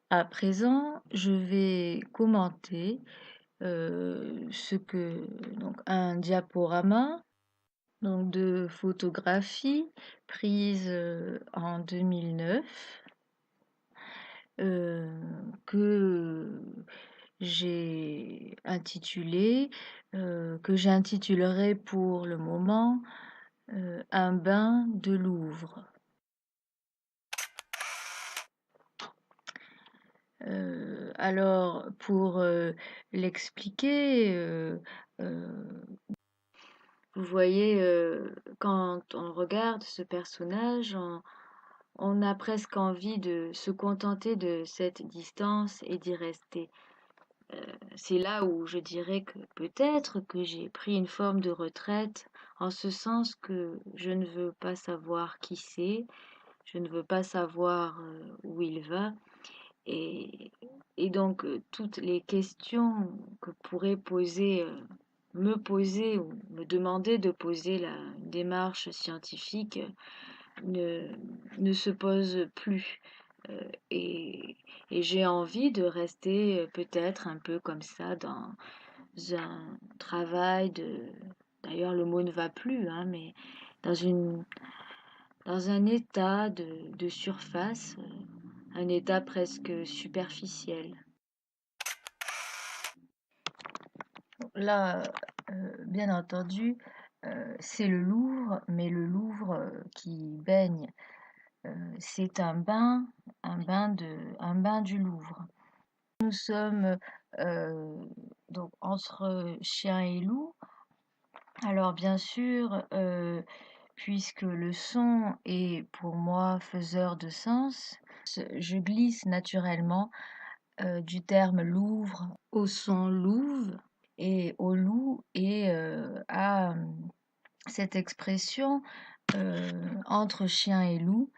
À présent, je vais commenter un diaporama donc de photographie prise en 2009 euh, que que j'intitulerai pour le moment Un bain de Louvre. Alors, pour l'expliquer, vous voyez, quand on regarde ce personnage, on a presque envie de se contenter de cette distance et d'y rester. C'est là où je dirais que peut-être que j'ai pris une forme de retraite, en ce sens que je ne veux pas savoir qui c'est, je ne veux pas savoir où il va, et, et donc toutes les questions que pourrait me poser ou me demander de poser la démarche scientifique ne, ne se pose plus. Euh, et, et j'ai envie de rester peut-être un peu comme ça dans un travail d'ailleurs le mot ne va plus, hein, mais dans dans un état de surface, un état presque superficiel. Là, bien entendu, c'est le Louvre, mais le Louvre qui baigne. C'est un bain du Louvre. Nous sommes donc entre chien et loup. Alors bien sûr, puisque le son est pour moi faiseur de sens, je glisse naturellement du terme Louvre au son louve et au loup et à cette expression entre chien et loup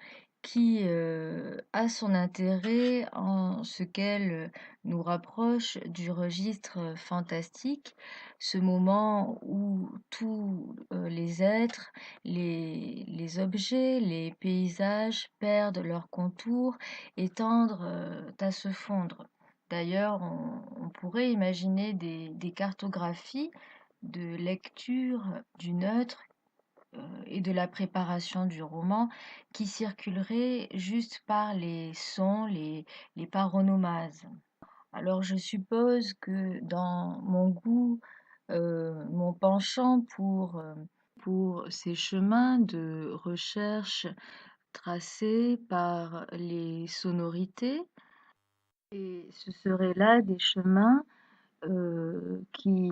qui a son intérêt en ce qu'elle nous rapproche du registre fantastique, ce moment où tous les êtres, les objets, les paysages perdent leur contour et tendent à se fondre. D'ailleurs, on pourrait imaginer des cartographies de lecture du neutre et de la préparation du roman qui circulerait juste par les sons, les paronomases. Alors je suppose que dans mon goût, mon penchant pour ces chemins de recherche tracés par les sonorités, et ce seraient là des chemins qui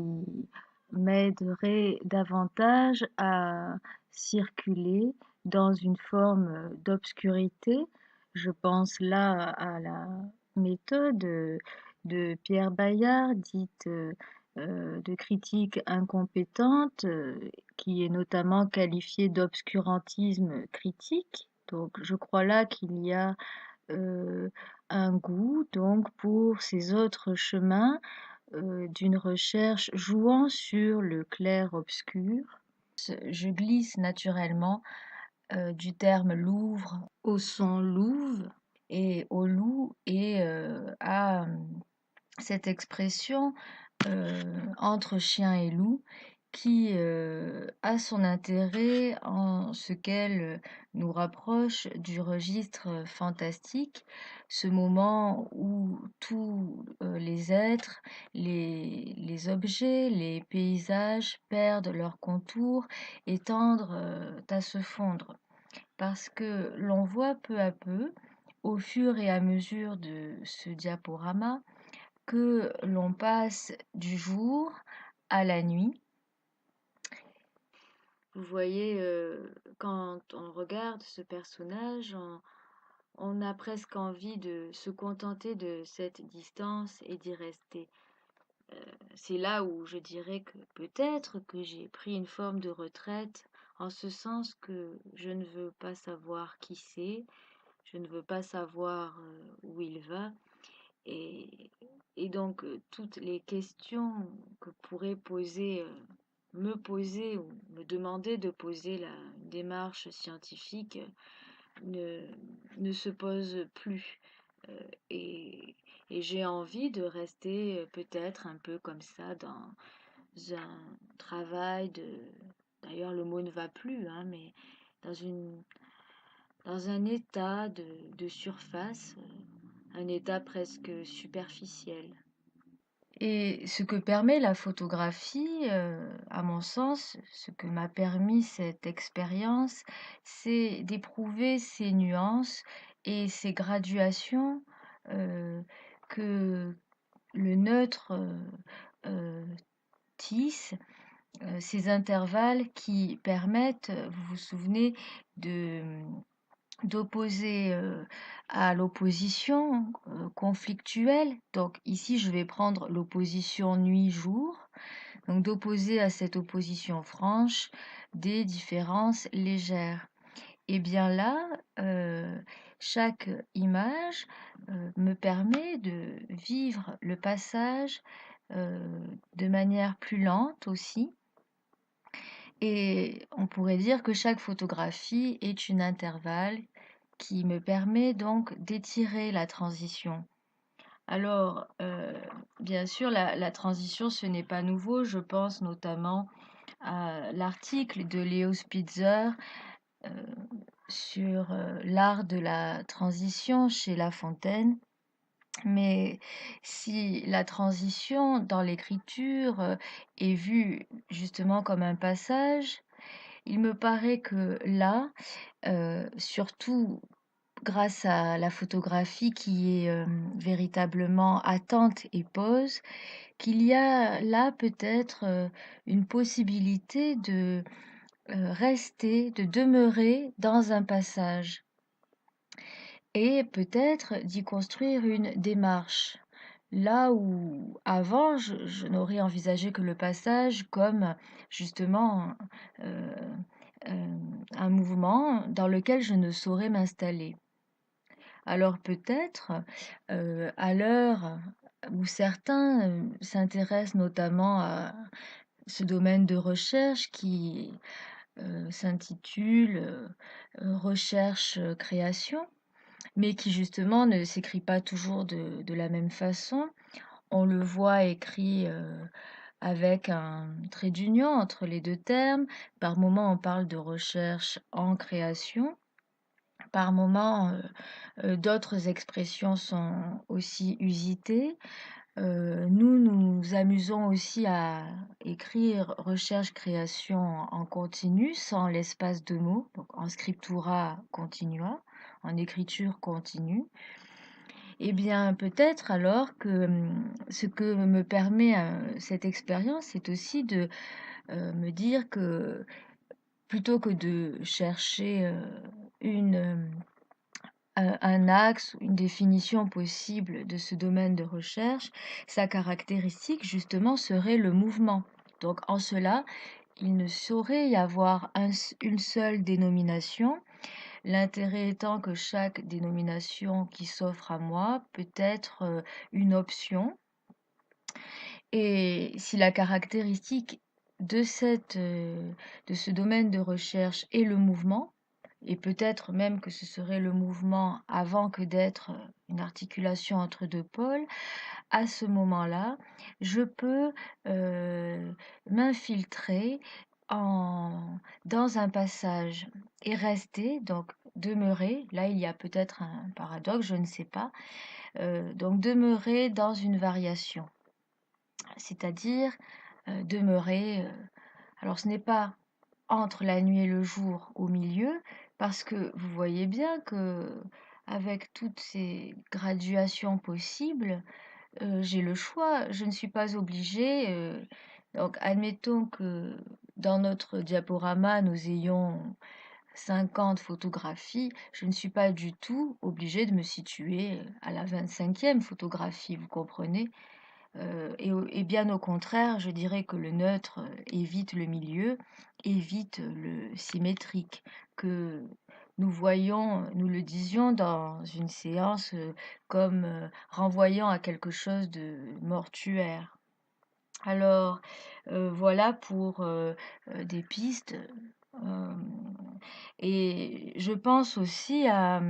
m'aiderait davantage à circuler dans une forme d'obscurité. Je pense là à la méthode de Pierre Bayard, dite de critique incompétente, qui est notamment qualifiée d'obscurantisme critique. Donc je crois là qu'il y a euh, un goût donc pour ces autres chemins d'une recherche jouant sur le clair-obscur. Je glisse naturellement du terme Louvre au son louve et au loup et à cette expression entre chien et loup qui a son intérêt en ce qu'elle nous rapproche du registre fantastique, ce moment où tous les êtres, les objets, les paysages perdent leur contour et tendent à se fondre. Parce que l'on voit peu à peu, au fur et à mesure de ce diaporama, que l'on passe du jour à la nuit. Vous voyez, quand on regarde ce personnage, on a presque envie de se contenter de cette distance et d'y rester. C'est là où je dirais que peut-être que j'ai pris une forme de retraite, en ce sens que je ne veux pas savoir qui c'est, je ne veux pas savoir où il va, et, et donc toutes les questions que pourrait me poser ou me demander de poser la démarche scientifique ne, ne se posent plus. et, et j'ai envie de rester peut-être un peu comme ça dans un travail de... D'ailleurs, le mot ne va plus, hein, mais dans dans un état de surface, un état presque superficiel. Et ce que permet la photographie, à mon sens, ce que m'a permis cette expérience, c'est d'éprouver ces nuances et ces graduations que le neutre euh, tisse, ces intervalles qui permettent, vous vous souvenez, de d'opposer à l'opposition conflictuelle. Donc ici, je vais prendre l'opposition nuit-jour. Donc d'opposer à cette opposition franche des différences légères. Et bien là, chaque image me permet de vivre le passage de manière plus lente aussi. Et on pourrait dire que chaque photographie est une intervalle qui me permet donc d'étirer la transition. Alors, bien sûr, la transition, ce n'est pas nouveau. Je pense notamment à l'article de Léo Spitzer euh, sur l'art de la transition chez La Fontaine. Mais si la transition dans l'écriture est vue justement comme un passage, il me paraît que là, surtout grâce à la photographie qui est véritablement attente et pose, qu'il y a là peut-être une possibilité de rester, de demeurer dans un passage et peut-être d'y construire une démarche. Là où avant, je n'aurais envisagé que le passage comme justement euh, un mouvement dans lequel je ne saurais m'installer. Alors peut-être, à l'heure où certains s'intéressent notamment à ce domaine de recherche qui s'intitule recherche-création, mais qui justement ne s'écrit pas toujours de la même façon. On le voit écrit avec un trait d'union entre les deux termes. Par moment, on parle de recherche en création. Par moment, d'autres expressions sont aussi usitées. Nous nous amusons aussi à écrire recherche-création en continu, sans l'espace de mots, donc en scriptura continua, en écriture continue. Eh bien, peut-être alors que ce que me permet cette expérience, c'est aussi de me dire que plutôt que de chercher un axe, une définition possible de ce domaine de recherche, sa caractéristique justement serait le mouvement. Donc en cela, il ne saurait y avoir une seule dénomination, l'intérêt étant que chaque dénomination qui s'offre à moi peut être une option. Et si la caractéristique de ce domaine de recherche est le mouvement, et peut-être même que ce serait le mouvement avant que d'être une articulation entre deux pôles, à ce moment-là, je peux m'infiltrer dans un passage et rester, donc demeurer, là il y a peut-être un paradoxe, je ne sais pas, donc demeurer dans une variation, c'est-à-dire demeurer, alors ce n'est pas entre la nuit et le jour au milieu, parce que vous voyez bien que avec toutes ces graduations possibles, j'ai le choix, je ne suis pas obligée. Donc, admettons que dans notre diaporama, nous ayons 50 photographies, je ne suis pas du tout obligée de me situer à la 25e photographie, vous comprenez? Et bien au contraire, je dirais que le neutre évite le milieu, évite le symétrique, que nous voyons, nous le disions dans une séance comme renvoyant à quelque chose de mortuaire. Alors voilà pour des pistes Et je pense aussi à,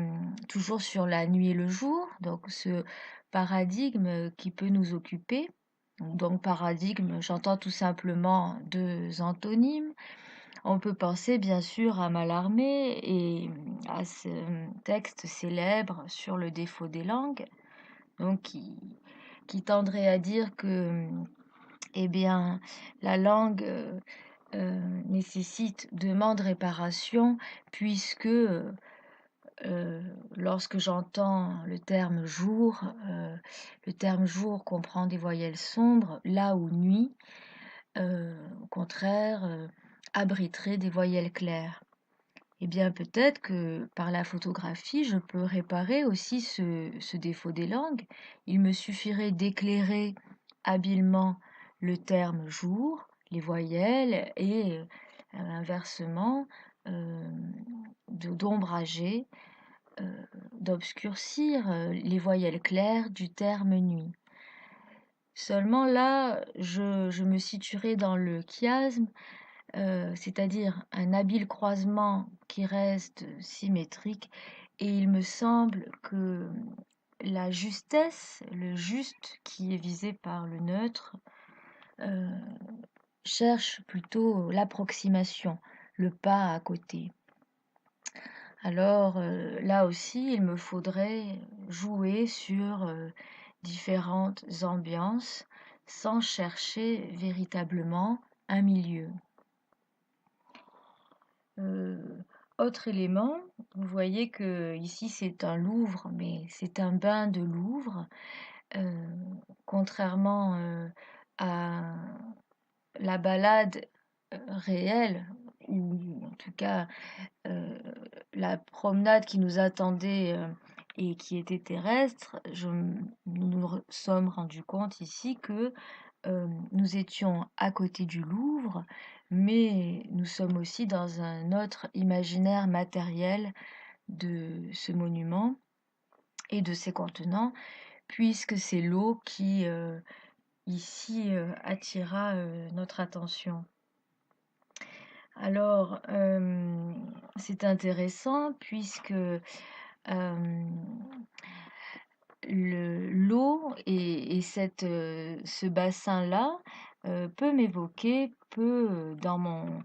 toujours sur la nuit et le jour, donc ce paradigme qui peut nous occuper. Donc paradigme, j'entends tout simplement 2 antonymes. On peut penser bien sûr à Mallarmé et à ce texte célèbre sur le défaut des langues, donc qui tendrait à dire que, eh bien, la langue, nécessite demande réparation puisque, lorsque j'entends le terme jour comprend des voyelles sombres, là où nuit, au contraire, abriterait des voyelles claires. Eh bien, peut-être que par la photographie, je peux réparer aussi ce défaut des langues. Il me suffirait d'éclairer habilement le terme jour, les voyelles, et inversement, euh, d'ombrager, d'obscurcir les voyelles claires du terme nuit. Seulement là, je me situerai dans le chiasme, c'est-à-dire un habile croisement qui reste symétrique, et il me semble que la justesse, le juste qui est visé par le neutre, euh, cherche plutôt l'approximation, le pas à côté. Alors là aussi, il me faudrait jouer sur différentes ambiances sans chercher véritablement un milieu. Euh, Autre élément, vous voyez que ici c'est un Louvre, mais c'est un bain de Louvre, euh, contrairement à la balade réelle, ou en tout cas euh, la promenade qui nous attendait et qui était terrestre. Nous nous sommes rendus compte ici que nous étions à côté du Louvre, mais nous sommes aussi dans un autre imaginaire matériel de ce monument et de ses contenants, puisque c'est l'eau qui ici attira notre attention. Alors, c'est intéressant puisque l'eau et ce bassin-là peut, dans mon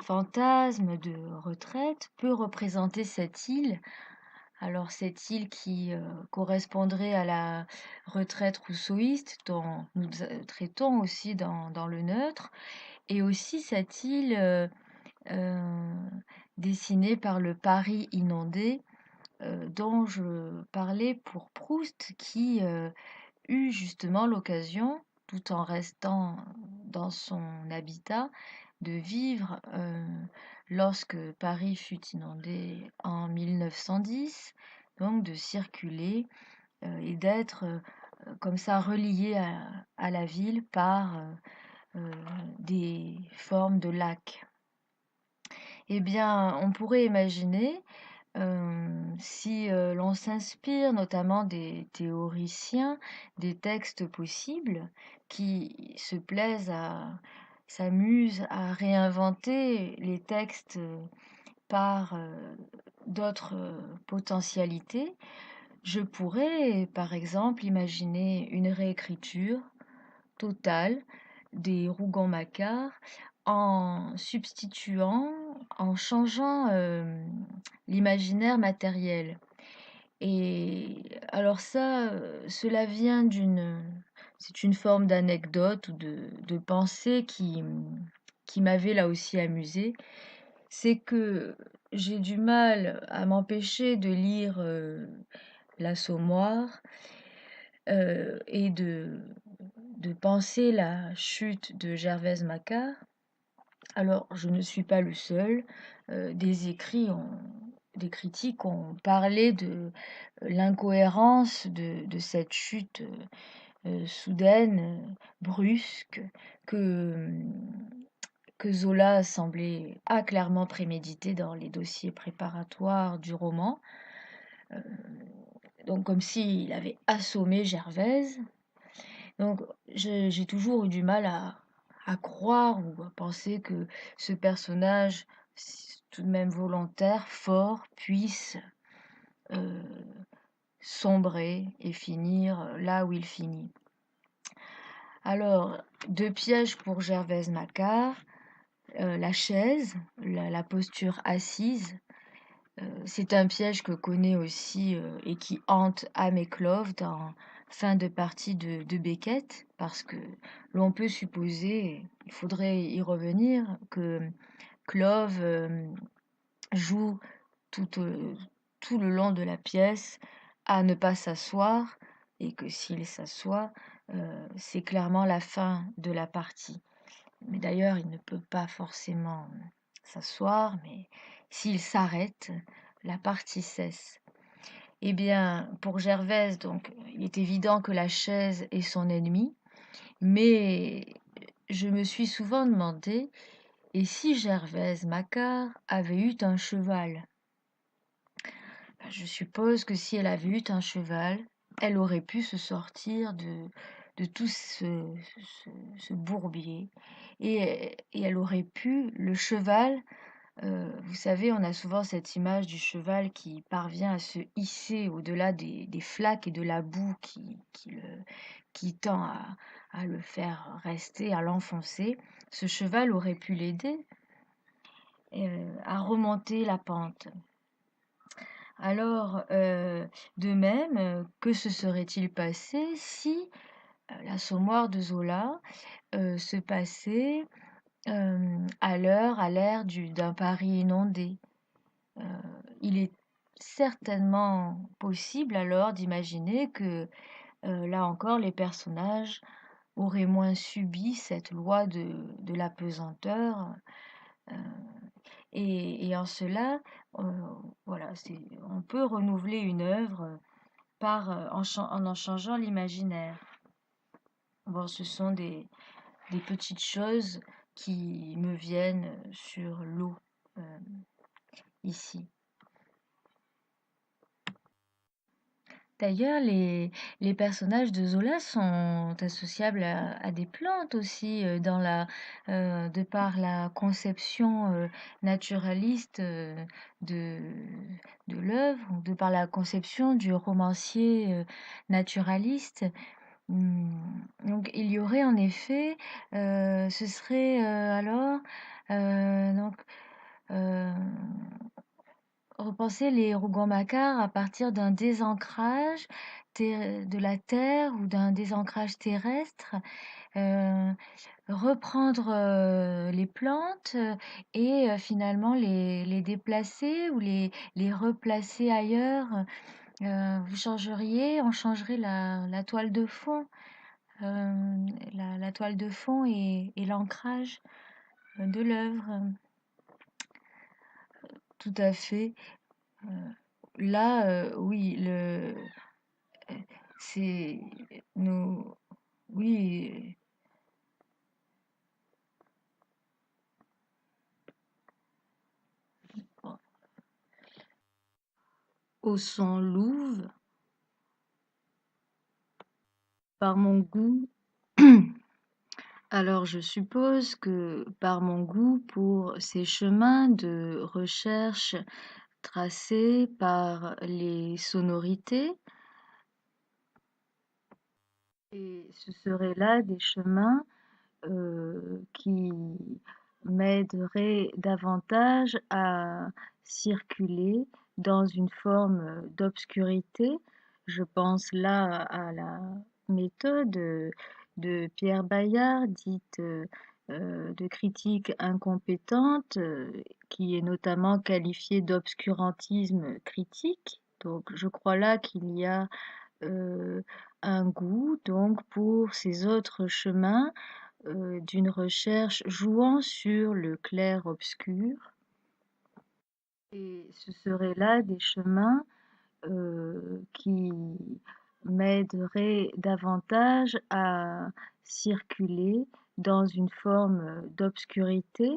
fantasme de retraite, peut représenter cette île. Alors cette île qui correspondrait à la retraite rousseauiste dont nous traitons aussi dans le neutre, et aussi cette île dessinée par le Paris inondé, dont je parlais pour Proust, qui eut justement l'occasion, tout en restant dans son habitat, de vivre lorsque Paris fut inondé en 1910, donc de circuler et d'être comme ça relié à la ville par des formes de lacs. Eh bien, on pourrait imaginer, si l'on s'inspire notamment des théoriciens, des textes possibles qui s'amusent à réinventer les textes par d'autres potentialités, je pourrais par exemple imaginer une réécriture totale des Rougon-Macquart en substituant, en changeant l'imaginaire matériel. Et alors ça, cela vient c'est une forme d'anecdote ou de pensée qui m'avait là aussi amusée. C'est que j'ai du mal à m'empêcher de lire l'Assommoir et de penser la chute de Gervaise Macquart. Alors, je ne suis pas le seul. Des critiques ont parlé de l'incohérence de cette chute soudaine, brusque, que, que Zola a clairement prémédité dans les dossiers préparatoires du roman. Euh, donc, comme s'il avait assommé Gervaise. Donc, j'ai toujours eu du mal à croire ou à penser que ce personnage tout de même volontaire, fort, puisse sombrer et finir là où il finit. Alors, deux pièges pour Gervaise Macquart. La chaise, la posture assise, c'est un piège que connaît aussi et qui hante Anne et Clove dans fin de partie de Beckett, parce que l'on peut supposer, il faudrait y revenir, que Clove joue tout le long de la pièce à ne pas s'asseoir, et que s'il s'assoit, c'est clairement la fin de la partie. Mais d'ailleurs, il ne peut pas forcément s'asseoir, mais s'il s'arrête, la partie cesse. Eh bien, pour Gervaise, donc, il est évident que la chaise est son ennemi, mais je me suis souvent demandé, et si Gervaise Macquart avait eu un cheval? Je suppose que si elle avait eu un cheval, elle aurait pu se sortir de tout ce bourbier, et elle aurait pu, le cheval, vous savez, on a souvent cette image du cheval qui parvient à se hisser au-delà des flaques et de la boue qui tend à le faire rester, à l'enfoncer. Ce cheval aurait pu l'aider à remonter la pente. Alors, de même, que se serait-il passé si l'Assommoir de Zola se passait à l'ère d'un Paris inondé? Il est certainement possible alors d'imaginer que, là encore, les personnages auraient moins subi cette loi de la pesanteur, euh, et en cela, euh, voilà, on peut renouveler une œuvre en changeant l'imaginaire. Bon, ce sont des petites choses qui me viennent sur l'eau ici. D'ailleurs, les personnages de Zola sont associables à des plantes aussi, de par la conception naturaliste de, de l'œuvre, de par la conception du romancier naturaliste. Donc, il y aurait en effet, ce serait alors, donc, euh, repenser les Rougon-Macquart à partir d'un désancrage de la terre ou d'un désancrage terrestre, euh, reprendre les plantes et finalement les déplacer ou les replacer ailleurs. On changerait la toile de fond, la toile de fond et l'ancrage de l'œuvre. Tout à fait. Euh, Là, oui, c'est nous, oui, au son louve, par mon goût. Alors, je suppose que par mon goût pour ces chemins de recherche tracés par les sonorités, et ce seraient là des chemins qui m'aiderait davantage à circuler dans une forme d'obscurité. Je pense là à la méthode de Pierre Bayard, dite de critique incompétente, qui est notamment qualifiée d'obscurantisme critique. Donc je crois là qu'il y a euh, un goût donc pour ces autres chemins d'une recherche jouant sur le clair-obscur. Et ce seraient là des chemins qui m'aideraient davantage à circuler dans une forme d'obscurité.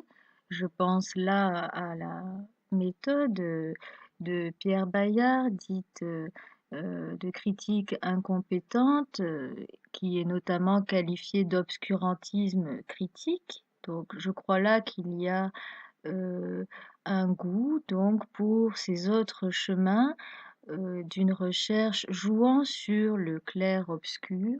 Je pense là à la méthode de Pierre Bayard, dite de critique incompétente, qui est notamment qualifiée d'obscurantisme critique. Donc je crois là qu'il y a heu, un goût donc pour ces autres chemins, d'une recherche jouant sur le clair-obscur.